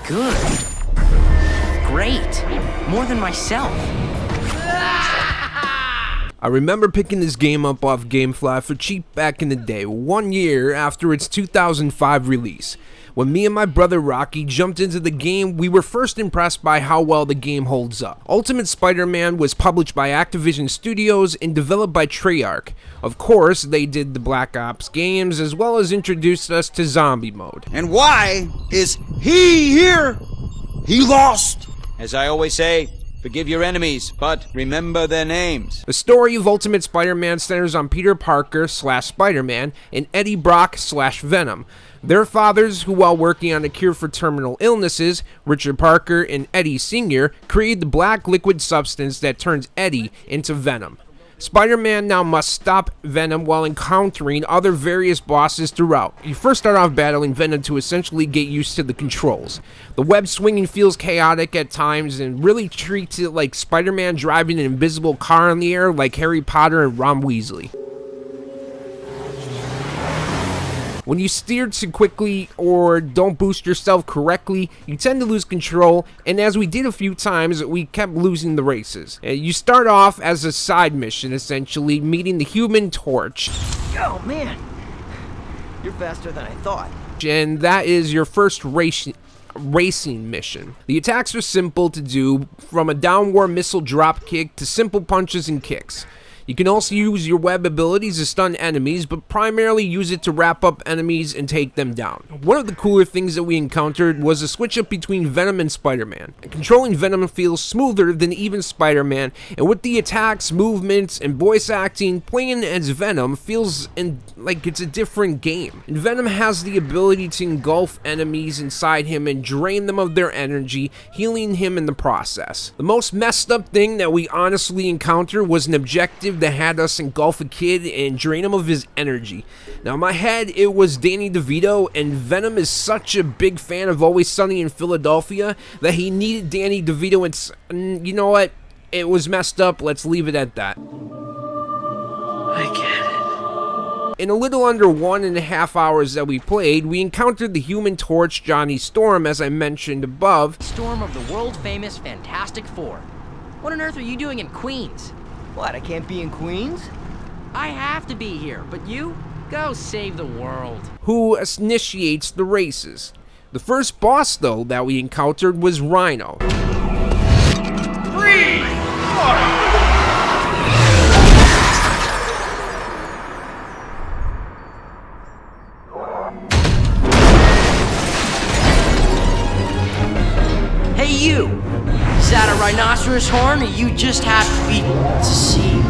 good. Great. More than myself. I remember picking this game up off GameFly for cheap back in the day, 1 year after its 2005 release. When me and my brother Rocky jumped into the game, we were first impressed by how well the game holds up. Ultimate Spider-Man was published by Activision Studios and developed by Treyarch. Of course, they did the Black Ops games as well as introduced us to zombie mode. And why is he here? He lost. As I always say, forgive your enemies, but remember their names. The story of Ultimate Spider-Man centers on Peter Parker / Spider-Man and Eddie Brock / Venom. Their fathers, who while working on a cure for terminal illnesses, Richard Parker and Eddie Sr., created the black liquid substance that turns Eddie into Venom. Spider-Man now must stop Venom while encountering other various bosses throughout. You first start off battling Venom to essentially get used to the controls. The web swinging feels chaotic at times and really treats it like Spider-Man driving an invisible car in the air like Harry Potter and Ron Weasley. When you steer too quickly or don't boost yourself correctly, you tend to lose control, and as we did a few times, we kept losing the races. You start off as a side mission, essentially, meeting the Human Torch. Oh man, you're faster than I thought. And that is your first racing mission. The attacks are simple to do, from a downward missile drop kick to simple punches and kicks. You can also use your web abilities to stun enemies, but primarily use it to wrap up enemies and take them down. One of the cooler things that we encountered was a switch up between Venom and Spider-Man. Controlling Venom feels smoother than even Spider-Man, and with the attacks, movements, and voice acting, playing as Venom feels like it's a different game. And Venom has the ability to engulf enemies inside him and drain them of their energy, healing him in the process. The most messed up thing that we honestly encountered was an objective that had us engulf a kid and drain him of his energy. Now in my head it was Danny DeVito, and Venom is such a big fan of Always Sunny in Philadelphia that he needed Danny DeVito, and you know what? It was messed up, let's leave it at that. I get it. In a little under 1.5 hours that we played, we encountered the Human Torch, Johnny Storm, as I mentioned above. Storm of the world-famous Fantastic Four. What on earth are you doing in Queens? What, I can't be in Queens? I have to be here, but you, go save the world. Who initiates the races. The first boss, though, that we encountered was Rhino. 3, 4. Hey you! Is that a rhinoceros horn, or you just happy to see?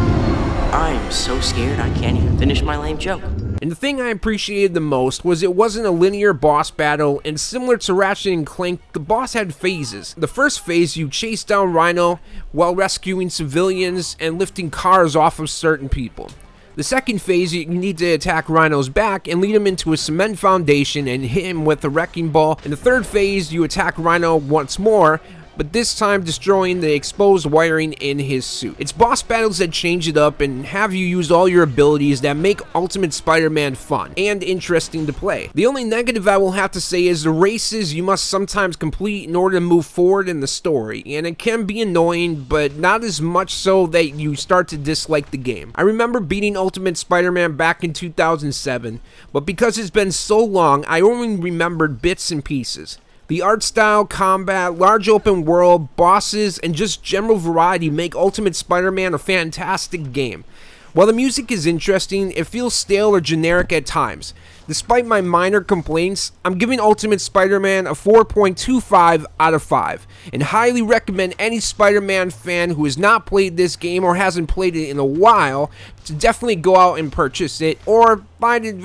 I'm so scared I can't even finish my lame joke. And the thing I appreciated the most was it wasn't a linear boss battle, and similar to Ratchet & Clank, the boss had phases. The first phase, you chase down Rhino while rescuing civilians and lifting cars off of certain people. The second phase, you need to attack Rhino's back and lead him into a cement foundation and hit him with a wrecking ball. In the third phase, you attack Rhino once more, but this time destroying the exposed wiring in his suit. It's boss battles that change it up and have you use all your abilities that make Ultimate Spider-Man fun and interesting to play. The only negative I will have to say is the races you must sometimes complete in order to move forward in the story, and it can be annoying, but not as much so that you start to dislike the game. I remember beating Ultimate Spider-Man back in 2007, but because it's been so long, I only remembered bits and pieces. The art style, combat, large open world, bosses, and just general variety make Ultimate Spider-Man a fantastic game. While the music is interesting, it feels stale or generic at times. Despite my minor complaints, I'm giving Ultimate Spider-Man a 4.25 out of 5, and highly recommend any Spider-Man fan who has not played this game or hasn't played it in a while to definitely go out and purchase it, or find it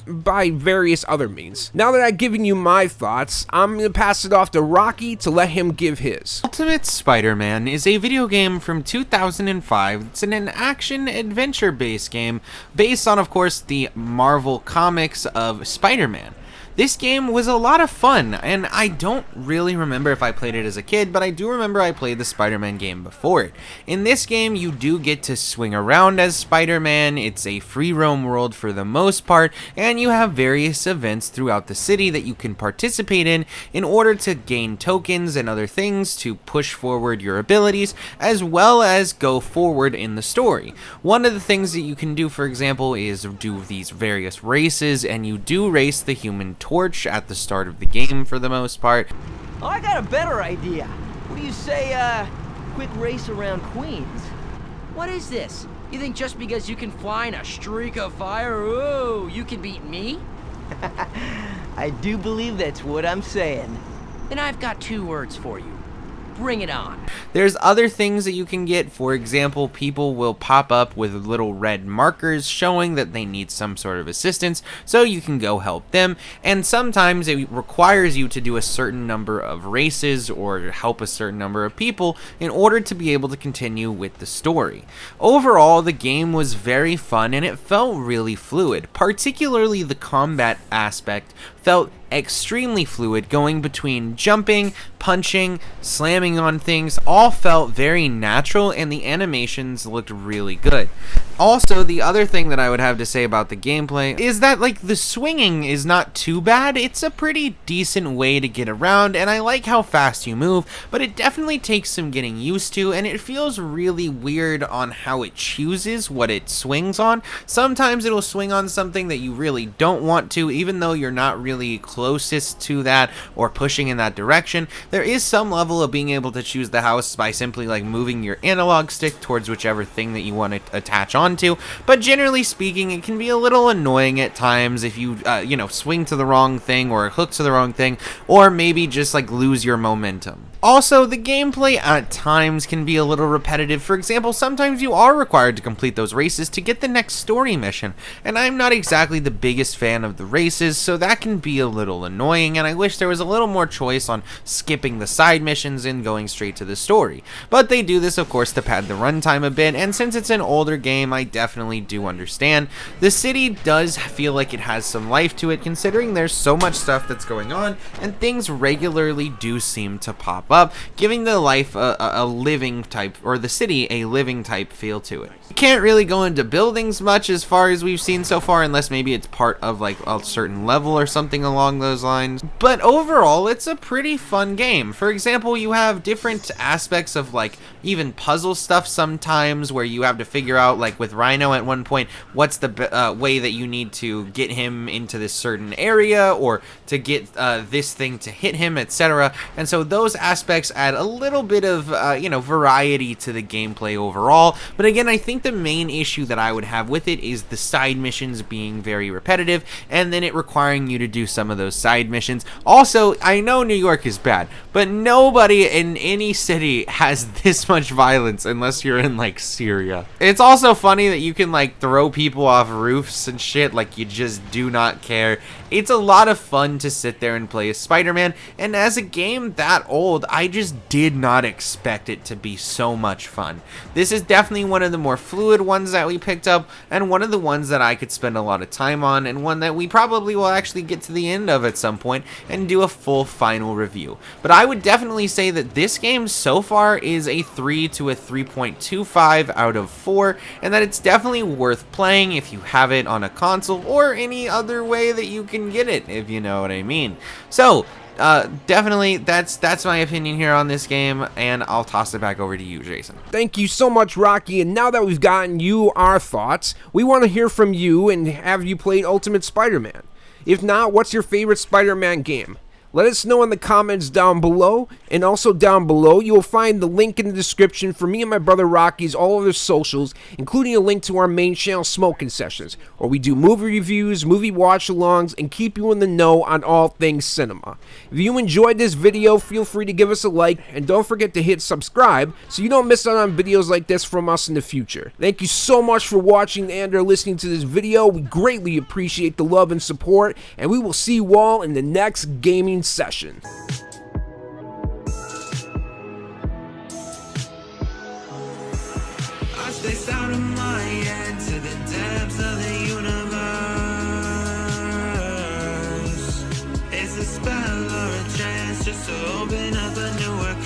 by various other means. Now that I've given you my thoughts, I'm going to pass it off to Rocky to let him give his. Ultimate Spider-Man is a video game from 2005. It's an action-adventure-based game based on, of course, the Marvel comics of Spider-Man. This game was a lot of fun, and I don't really remember if I played it as a kid, but I do remember I played the Spider-Man game before it. In this game, you do get to swing around as Spider-Man. It's a free roam world for the most part, and you have various events throughout the city that you can participate in order to gain tokens and other things to push forward your abilities, as well as go forward in the story. One of the things that you can do, for example, is do these various races, and you do race the Human Torch at the start of the game for the most part. Oh, I got a better idea. What do you say, quick race around Queens? What is this? You think just because you can fly in a streak of fire, ooh, you can beat me? I do believe that's what I'm saying. Then I've got 2 words for you. Bring it on. There's other things that you can get. For example, people will pop up with little red markers showing that they need some sort of assistance, so you can go help them. And sometimes it requires you to do a certain number of races or help a certain number of people in order to be able to continue with the story. Overall, the game was very fun and it felt really fluid. Particularly the combat aspect felt extremely fluid, going between jumping, punching, slamming on things, all felt very natural, and the animations looked really good. Also, the other thing that I would have to say about the gameplay is that, like, the swinging is not too bad. It's a pretty decent way to get around, and I like how fast you move, but it definitely takes some getting used to, and it feels really weird on how it chooses what it swings on. Sometimes it'll swing on something that you really don't want to, even though you're not really closest to that or pushing in that direction. There is some level of being able to choose the house by simply, like, moving your analog stick towards whichever thing that you want to attach onto, but generally speaking, it can be a little annoying at times if you, swing to the wrong thing or hook to the wrong thing, or maybe just, like, lose your momentum. Also, the gameplay at times can be a little repetitive. For example, sometimes you are required to complete those races to get the next story mission, and I'm not exactly the biggest fan of the races, so that can be a little annoying, and I wish there was a little more choice on skipping the side missions and going straight to the story. But they do this, of course, to pad the runtime a bit, and since it's an older game, I definitely do understand. The city does feel like it has some life to it, considering there's so much stuff that's going on, and things regularly do seem to pop up, giving the life a living type, or the city a living type feel to it. You can't really go into buildings much as far as we've seen so far, unless maybe it's part of like a certain level or something along those lines. But overall, it's a pretty fun game. For example, you have different aspects of like even puzzle stuff sometimes where you have to figure out, like with Rhino at one point, what's the way that you need to get him into this certain area or to get this thing to hit him, etc. And so those aspects add a little bit of variety to the gameplay overall. But again, I think the main issue that I would have with it is the side missions being very repetitive and then it requiring you to do some of those side missions. Also, I know New York is bad, but nobody in any city has this much violence unless you're in like Syria. It's also funny that you can like throw people off roofs and shit like you just do not care. It's a lot of fun to sit there and play as Spider-Man, and as a game that old, I just did not expect it to be so much fun. This is definitely one of the more fluid ones that we picked up, and one of the ones that I could spend a lot of time on, and one that we probably will actually get to the end of at some point and do a full final review. But I would definitely say that this game so far is a 3 to a 3.25 out of 4, and that it's definitely worth playing if you have it on a console or any other way that you can get it, if you know what I mean. So definitely that's my opinion here on this game, and I'll toss it back over to you, Jason. Thank you so much, Rocky, and now that we've gotten you our thoughts, we want to hear from you and have you played Ultimate Spider-Man. If not, what's your favorite Spider-Man game? Let us know in the comments down below, and also down below you will find the link in the description for me and my brother Rocky's all of their socials, including a link to our main channel Smokin Sessions, where we do movie reviews, movie watch-alongs, and keep you in the know on all things cinema. If you enjoyed this video, feel free to give us a like, and don't forget to hit subscribe so you don't miss out on videos like this from us in the future. Thank you so much for watching and or listening to this video. We greatly appreciate the love and support, and we will see you all in the next gaming session. I stay out of my head to the depths of the universe. just to open up a newer